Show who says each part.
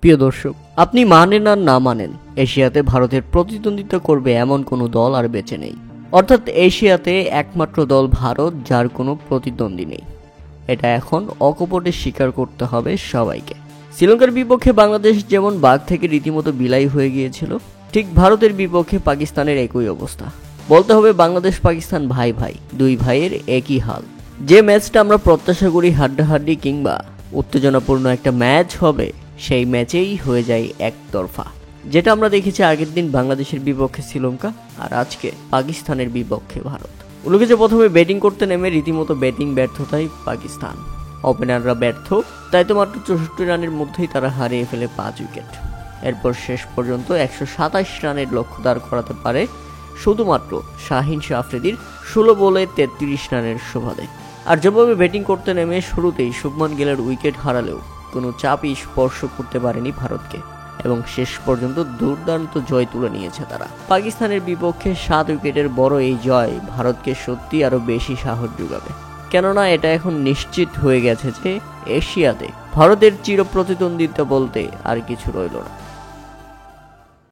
Speaker 1: প্রিয় দর্শক, আপনি মানেন আর না মানেন, এশিয়াতে ভারতের প্রতিদ্বন্দ্বিতা করবে এমন কোনো দল আর বেঁচে নেই। অর্থাৎ এশিয়াতে একমাত্র দল ভারত, যার কোনো প্রতিদ্বন্দ্বী নেই। এটা এখন অকপটে স্বীকার করতে হবে সবাইকে। শ্রীলঙ্কার বিপক্ষে বাংলাদেশ যেমন বাঘ থেকে রীতিমতো বিলাই হয়ে গিয়েছিল, ঠিক ভারতের বিপক্ষে পাকিস্তানের একই অবস্থা। বলতে হবে বাংলাদেশ পাকিস্তান ভাই ভাই, দুই ভাইয়ের একই হাল। যে ম্যাচটা আমরা প্রত্যাশা করি হাড্ডাহাড্ডি কিংবা উত্তেজনাপূর্ণ একটা ম্যাচ হবে, সেই ম্যাচেই হয়ে যায় একতরফা। যেটা আমরা দেখেছি আগের দিন বাংলাদেশের বিপক্ষে শ্রীলঙ্কা, আর আজকে পাকিস্তানের বিপক্ষে ভারত। উল্লেখ্য, প্রথমে ব্যাটিং করতে নেমে রীতিমতো ব্যাটিং ব্যর্থতায় পাকিস্তান। ওপেনাররা ব্যর্থ, তাই তো মাত্র 64 রানের মধ্যেই তারা হারিয়ে ফেলে 5 উইকেট। এরপর শেষ পর্যন্ত 127 রানের লক্ষ্য দাঁড় করাতে পারে শুধুমাত্র শাহিন শাহ আফ্রিদির 16 বলে 33 রানের সুবাদে। আর যেভাবে ব্যাটিং করতে নেমে শুরুতেই শুভমান গিলের উইকেট হারালেও কোনো চাপই স্পর্শ করতে পারেনি ভারতকে, এবং শেষ পর্যন্ত দুর্দান্ত জয় তুলে নিয়েছে তারা। পাকিস্তানের বিপক্ষে 7 উইকেটের বড় এই জয় ভারতকে সত্যি আরো বেশি সাহস যোগাবে, কেননা এটা এখন নিশ্চিত হয়ে গেছে যে এশিয়াতে ভারতের চির প্রতিদ্বন্দ্বিতা বলতে আর কিছু রইল না।